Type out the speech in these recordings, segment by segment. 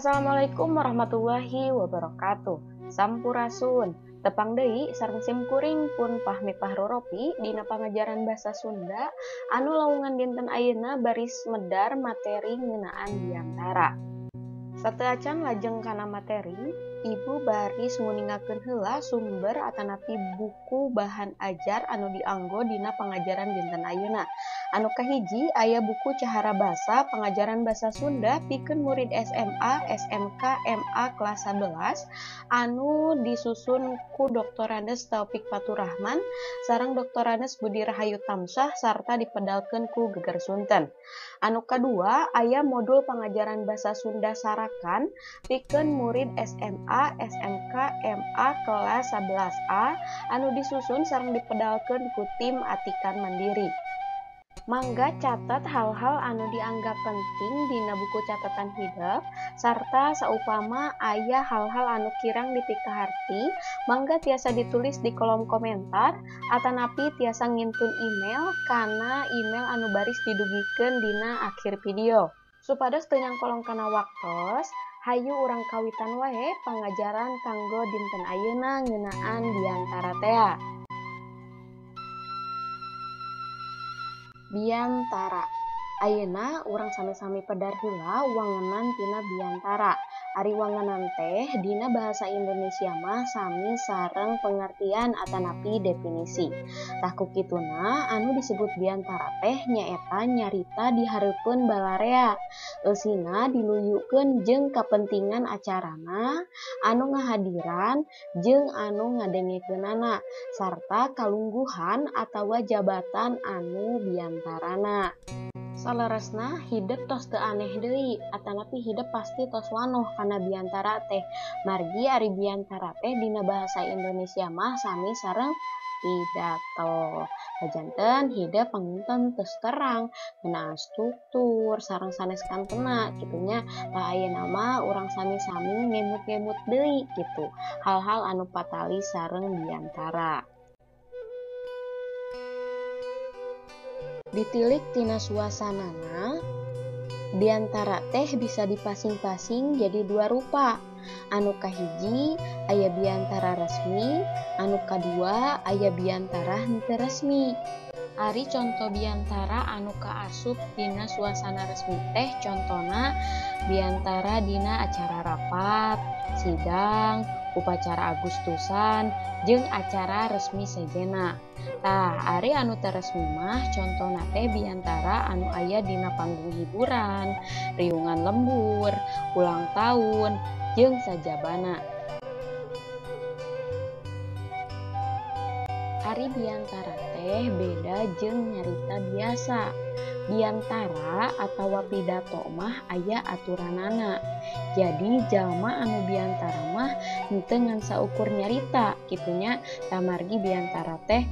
Assalamualaikum warahmatullahi wabarakatuh. Sampurasun. Tepang deui sareng simkuring pun pahmi pahroropi dina pangajaran basa Sunda anu lawungan dinten ayeuna baris medar materi ngeunaan diantara. Sateacan lajeng kana materi, Ibu baris nguningakeun heula sumber atanapi buku bahan ajar anu dianggo dina pangajaran dinten ayeuna. Anu kahiji aya buku Cahara Basa Pengajaran Basa Sunda pikeun murid SMA, SMK, MA kelas 11 anu disusun ku Dr. Andes Taufik Faturrahman sareng Dr. Andes Budi Rahayu Tamsyah sarta dipedalkeun ku Geger Sunten. Anu kadua aya modul pengajaran basa Sunda Sarakan pikeun murid SMA, SMK, MA kelas 11A anu disusun sareng dipedalkeun ku tim Atikan Mandiri. Mangga catat hal-hal anu dianggap penting dina buku catatan hidup sarta saupama aya hal-hal anu kirang dipikaharti mangga tiasa ditulis di kolom komentar atanapi tiasa ngintun email kana email anu baris didugikeun dina akhir video. Supados teu nyangkolong kana waktos, hayu urang kawitan wae pangajaran kanggo dinten ayeuna ngeunaan diantara tea. Biantara. Ayeuna urang sami-sami pedar heula wangunan tina biantara. Ari wangunan teh dina bahasa Indonesia mah sami sareng pengertian atanapi definisi. Tah kukituna anu disebut biantara teh nyaeta nyarita di hareupeun balarea. Eusina diluyukeun jeung kapentingan acarana, anu ngahadiran jeung anu ngadengekeunana sarta kalungguhan atawa jabatan anu biantarana. Saleresna hidep tos teu aneh deui atanapi hidep pasti tos wanoh kana biantara teh. Margi ari biantara teh dina bahasa Indonesia mah sami sareng pidato. Pajanten hidep panginten tos terang, ngeunaan struktur sareng sanes kantena kitunya. Tah ayeuna mah urang sami-sami ngemut-ngemut deui kitu. Hal-hal anu patali sareng biantara. Ditilik tina suasanana, biantara teh bisa dipasing-pasing jadi dua rupa. Anu kahiji aya biantara resmi, anu kadua aya biantara henteu resmi. Ari contoh biantara anu kaasup dina suasana resmi teh contona biantara dina acara rapat, sidang, upacara Agustusan, jeung acara resmi sejenna. Tah, ari anu teu resmi mah contona teh biantara anu aya dina panggung hiburan, riungan lembur, ulang tahun, jeung sajabana. Ari biantara teh beda jeung nyarita biasa. Biantara atawa pidato mah aya aturanana. Jadi jalma anu biantara mah henteu ngan saukur nyarita kitunya. Tamargi biantara teh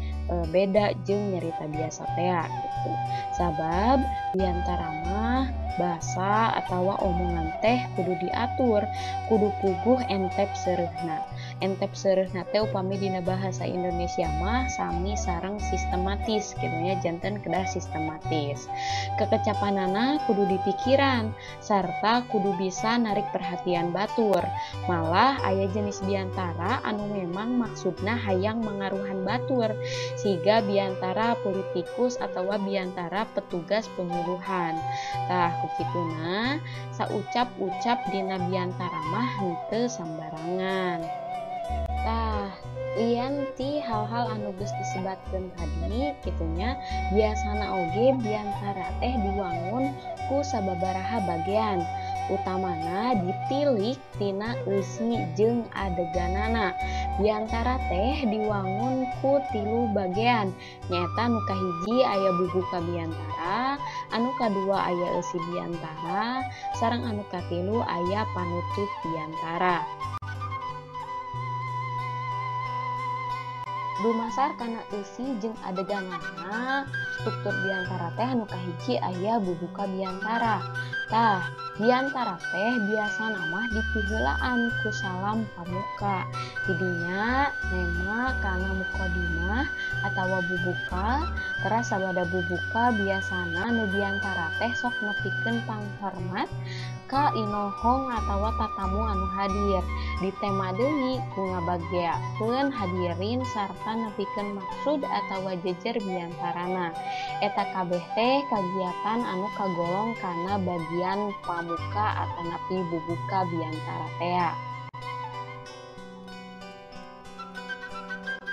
beda jeung nyarita biasa teh gitu. Sabab biantara mah basa atawa omongan teh kudu diatur, kudu puguh entep seureuna. Entep seureuna teh upami dina bahasa Indonesia mah sami sareng sistematis kitunya janten kedah sistematis. Kekecapanana kudu dipikiran sarta kudu bisa narik perhatian batur. Malah aya jenis biantara anu memang maksudna hayang mengaruhan batur siga biantara politikus atawa biantara petugas penyuluhan. Tah kukituna saucap-ucap dina biantara mah henteu sambarangan. Tah lian ti hal-hal anu geus disebatkeun tadi kitunya biasana oge biantara teh diwangun ku sababaraha bagean. Utamana ditilik tina eusi jeung adeganana. Biantara teh diwangun ku 3 bagean. Nyaeta anu kahiji aya bubuka biantara, anu kadua aya eusi biantara, sareng anu katilu aya panutup biantara. Dumasar kana eusi jeung adeganana, struktur biantara teh anu kahiji aya bubuka biantara. Tah, Diantara teh biasa nama dipiheulaan ku salam pamuka. Didinya nema kana mukodimah atawa bubuka, teras sabada bubuka biasana nu diantara teh sok nepikeun panghormat ka inohong atawa tatamu anu hadir. Di tema deui ku ngabageakeun hadirin sarta nepikeun maksud atawa jejer biantarana. Eta kabeh teh kagiatan anu kagolong kana bagian pamuka atanapi bubuka biantara tea.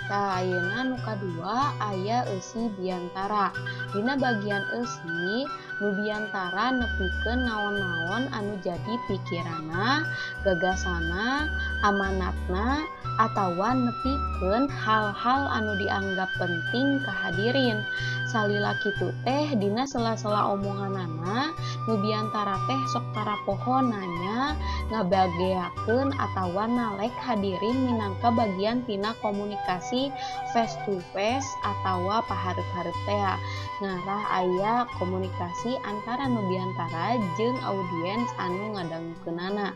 Tah ayeuna nu kadua aya eusi biantara. Dina bagian eusi nu biantara nepikeun naon-naon anu jadi pikiranna, gagasana, amanatna, atawa nepikeun hal-hal anu dianggap penting ka hadirin. Salila kitu teh dina sela-sela omonganana nu biantara teh sok tarapoho nanya, ngabageakeun atawa nalek hadirin minangka bagian tina komunikasi face to face atawa pahareup-hareup tea. Ngarah aya komunikasi antara nu biantara jeung audiens anu ngadangukeunana.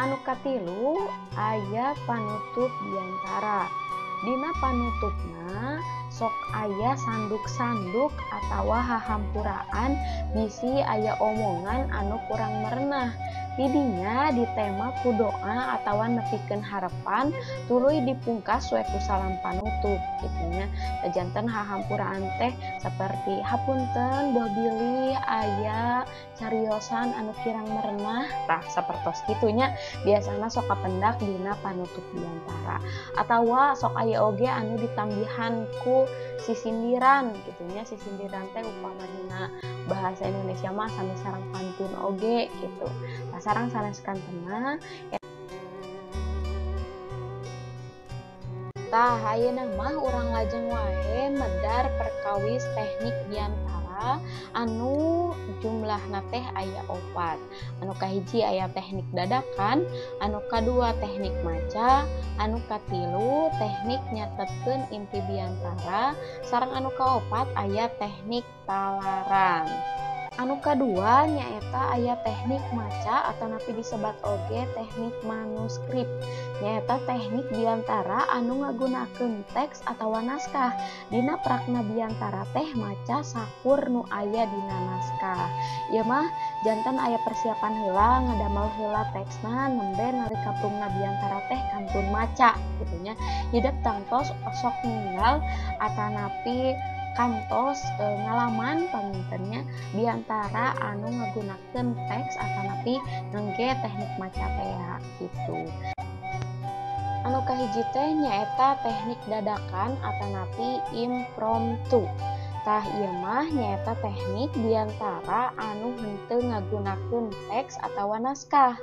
Anu katilu aya panutup biantara. Dina panutupna sok aya sanduk-sanduk atawa hahampuraan bisi aya omongan anu kurang merenah. Didinya ditema ku doa atawa nepikeun harepan tuluy dipungkas we ku salam panutup gitunya. Janten hahampuraan teh saperti hapunten Boh Billy aya cariosan anu kirang merenah, tah sapertos gitunya biasana sok kapendak dina panutup biantara. Atawa sok aya oge anu ditambihan ku sisindiran gitunya. Sisindiran teh upama dina bahasa Indonesia mah sami sareng pantun oge gitu. Sareng saneskanteuna tah ayeuna mah urang lajeng wae medar perkawis teknik biantara anu jumlahna teh aya 4. Anu kahiji aya teknik dadakan, anu kadua teknik maca, anu katilu teknik nyatetkeun inti biantara, sareng anu kaopat aya teknik talaran. Anu kadua nyaeta aya teknik maca atanapi disebat oge teknik manuskrip. Nyaeta teknik biantara anu ngagunakeun teks atawa naskah. Dina prakna biantara teh maca sakur nu aya dina naskah. Ieu mah janten aya persiapan heula ngadamel heula teksna nembe nalika prungna biantara teh kantun maca gitunya. Hideuk tangtos sok ninggal atanapi kantos ngalaman pamintennya biantara anu ngagunakeun teks atanapi ngangge teknik maca tea gitu. Anu kahiji teh nyaeta teknik dadakan atanapi impromptu. Tah ieu mah nyaeta teknik biantara anu henteu ngagunakeun teks atawa naskah.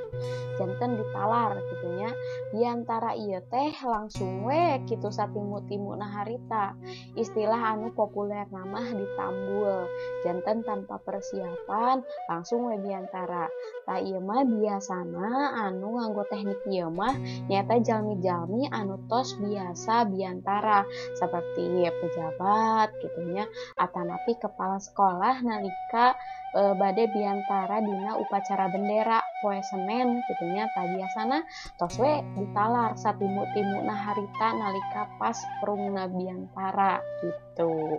Janten ditalar gitunya. Biantara ieu teh langsung we kitu satimu-timuna harita. Istilah anu populer mah ditambul. Janten tanpa persiapan langsung we biantara. Tah ieu mah biasana anu nganggo teknik ieu mah nyaeta jalmi-jalmi anu tos biasa biantara saperti pejabat gitunya atanapi kepala sekolah nalika bade biantara dina upacara bendera poe Senen gitunya. Tah biasana tos we ditalar satimu-timuna harita nalika pas prungna biantara gitu.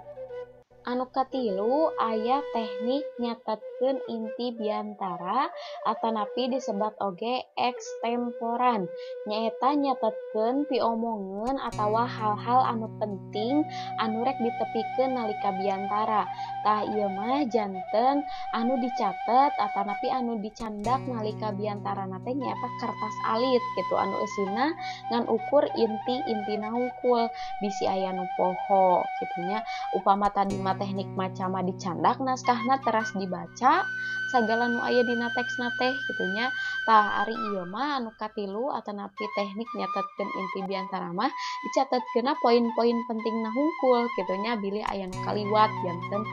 Anu katilu aya teknik nyatetkeun inti biantara atanapi disebat oge ekstemporan. Nyaeta nyatetkeun piomongeun atawa hal-hal anu penting anu rek ditepikeun nalika biantara. Tah ieu mah janten anu dicatet atanapi anu dicandak nalika biantarana teh nyaeta kertas alit gitu anu eusina ngan ukur inti-intina hungkul. Bisi aya nu poho gitunya. Upama tadi mah teknik maca mah dicandak naskahna teras dibaca sagala nu aya dina teksna teh gitunya. Tah ari ieu mah anu katilu atanapi teknik nyatetkeun inti biantara mah dicatetkeunna poin-poin pentingna hungkul gitunya. Bilih aya nu kaliwat janten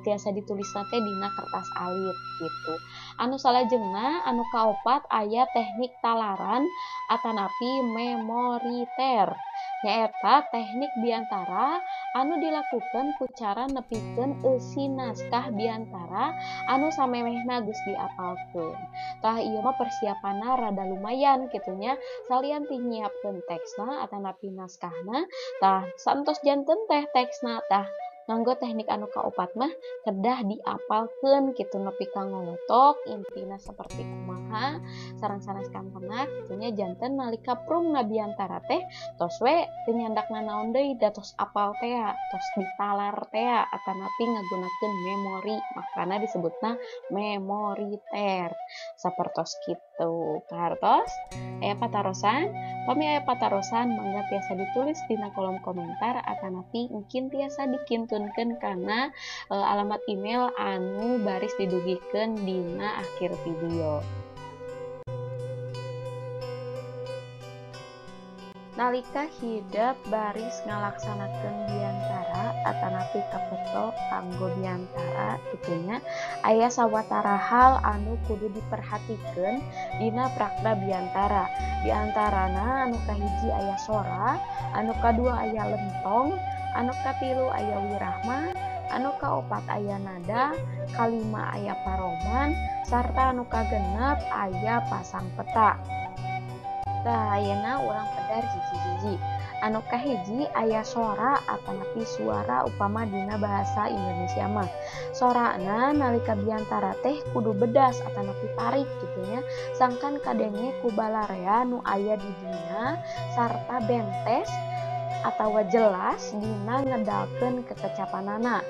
tiasa ditulisna teh dina kertas alit gitu. Anu salajengna anu kaopat aya teknik talaran atanapi memoriter. Nyaeta teknik biantara anu dilakukan ku cara nepikeun eusi naskah biantara anu samemehna geus diapalkeun. Tah ieu mah persiapanna rada lumayan kitu nya, salian ti nyiapkeun teksna atanapi naskahna, tah saentos janten teh teksna tah nganggo teknik anu kaopat mah kedah diapalkeun kitu nepi ka ngolotok intina saperti kumaha sareng sanes kantena kitu nya janten nalika prungna biantara teh tos we teu nyandakna naon deui da tos apal tea tos ditalar tea atanapi ngagunakeun memori makana disebutna memoriter sapertos kitu. Pahartos aya patarosan pami aya patarosan mangga tiasa ditulis dina kolom komentar atanapi engkin tiasa dikintunkeun kana alamat email anu baris didugikeun dina akhir video. Nalika hideup baris ngalaksanakeun biantara atanapi kapeto kanggo biantara gitunya aya sawatara hal anu kudu diperhatikeun dina prakna biantara. Di antarana anu kahiji aya sora, anu kadua aya lentong, anu katilu aya wirahma, anu kaopat aya nada, kalima aya paroman, sarta anu kagenep aya pasang peta. Tah ayeuna urang pedar hiji-hiji. Anu kahiji aya sora atanapi suara upama dina bahasa Indonesia mah. Sorana nalika biantara teh kudu bedas atanapi tarik kitu nya, sangkan kadenge ku balarea nu aya di dina sarta bentes atawa jelas dina ngedalkeun kekecapanana.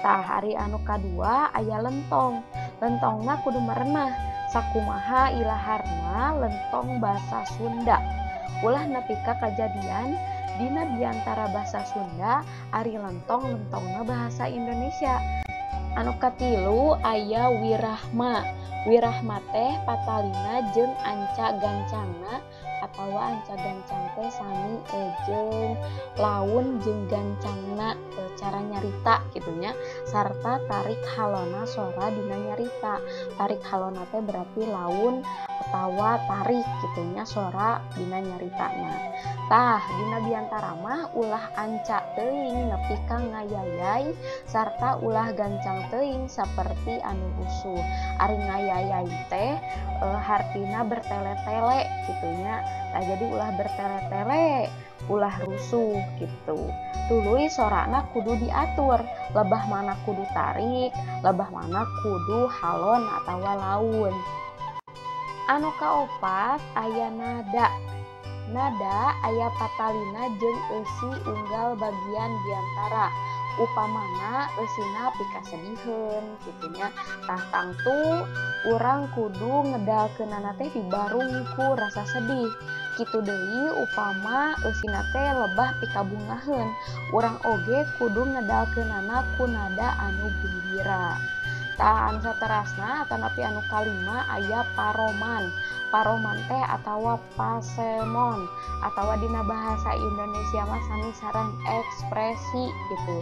Tah hari anu kadua aya lentong. Lentongna kudu merenah sakumaha ilaharna lentong basa Sunda. Ulah nepi ka kajadian dina biantara basa Sunda ari lentongna bahasa Indonesia. Anu katilu aya wirahma. Wirahma teh patalina jeung anca gancangna atawa anca gancang teh sami jeung laun jeung gancangna cara nyarita gitunya sarta tarik halona sora dina nyarita. Tarik halona teh berarti laun atawa tarik gitunya sora dina nyaritana. Tah dina biantara mah ulah anca teuing nepi ka ngayayai sarta ulah gancang teuing saperti anu rusuh. Ari ngayayai teh hartina bertele-tele gitunya. Nah jadi ulah bertele-tele, ulah rusuh gitu. Tuluy sorana kudu diatur, lebah mana kudu tarik, lebah mana kudu halon atawa laun. Anu kaopat aya nada. Nada aya patalina jeung eusi unggal bagian biantara. Upamana eusina pika sedihun gitunya. Tah tangtu urang kudu ngedalkeunana teh dibarung ku rasa sedih. Kitu deui upama eusina teh lebah pika bungaheun. Urang oge kudu ngedalkeunana ku nada anu gembira. Tah anu saterasna atanapi anu kalima aya paroman. Paroman teh atawa pasemon atawa dina bahasa Indonesia mah sami sareng ekspresi gitu.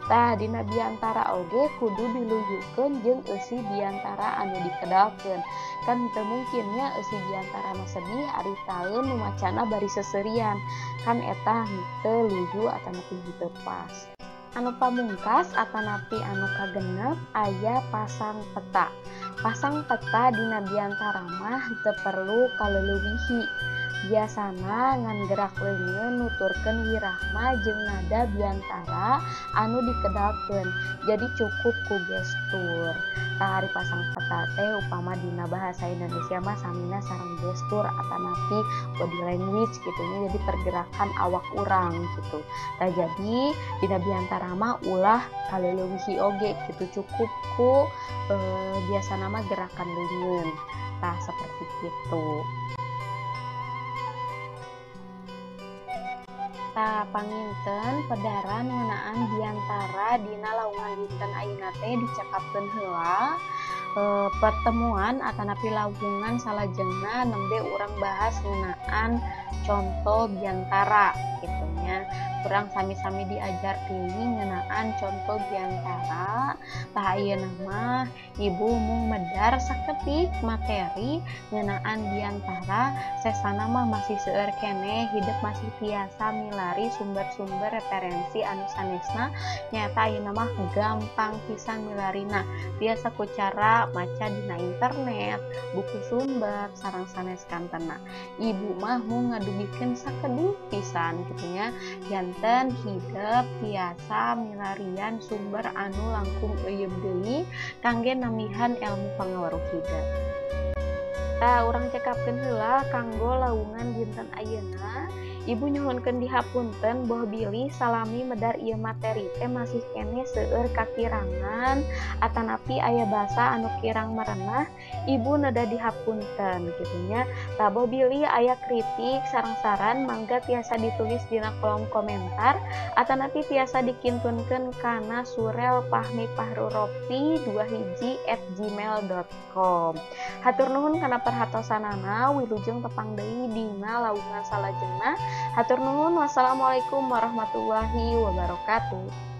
Tah dina biantara oge kudu diluyukeun jeung eusi biantara anu dikedalkeun. Kan teu mungkinnya eusi biantara sedih ari taeun nu macana bari seseurian. Kan eta teu luyu atanapi teu pas. Anu pamungkas atanapi anu kagenep aya pasang peta. Pasang peta dina biantara mah teu perlu kaleuliwih. Biasana ngan gerak leungeun nuturkeun wirahma jeung nada biantara anu dikedalkeun. Jadi cukup ku gestur. Tah ari pasang peta teh upama dina bahasa Indonesia mah samina sareng gestur atanapi body language gitu nya, jadi pergerakan awak urang gitu. Tah jadi dina biantara mah ulah kaleuliwih oge gitu, cukup ku biasana mah gerakan leungeun. Tah seperti itu. Tah panginten pedaran ngeunaan biantara dina laungan dinten ayeuna teh dicakapkeun heula. Pertemuan atanapi laungan salajengna nembe urang bahas ngeunaan contoh biantara gitunya. urang sami-sami diajar pilih ngeunaan contoh diantara tah ayeuna mah ibu mung medar saketik materi ngeunaan diantara sesana mah masih seueur keneh hidup masih tiasa milari sumber-sumber referensi anu sanesna nyata ayeuna mah gampang pisan milarina biasa ku cara maca dina internet buku sumber sareng sanes kantena ibu mah mung ngadugikeun sakedik pisan gitunya janten hidup tiasa milarian sumber anu langkung euyeuh deui kangge namihan ilmu pangaweruh hidup. Urang cekapkeun heula kanggo lawungan dinten ayeuna. Ibu nyuhunkeun dihapunten boh bilih salami medar ieu materi teh masih keneh seueur kakirangan atanapi aya basa anu kirang marenah ibu neda dihapunten gitunya. Tah boh bilih aya kritik sareng saran mangga tiasa ditulis dina kolom komentar atanapi tiasa dikintunkeun kana surel pahmi.pahruropi21@gmail.com. Hatur nuhun kana perhatosanana, wilujeng tepang deui dina lawungan salajengna. Hatur nuhun, wassalamualaikum warahmatullahi wabarakatuh.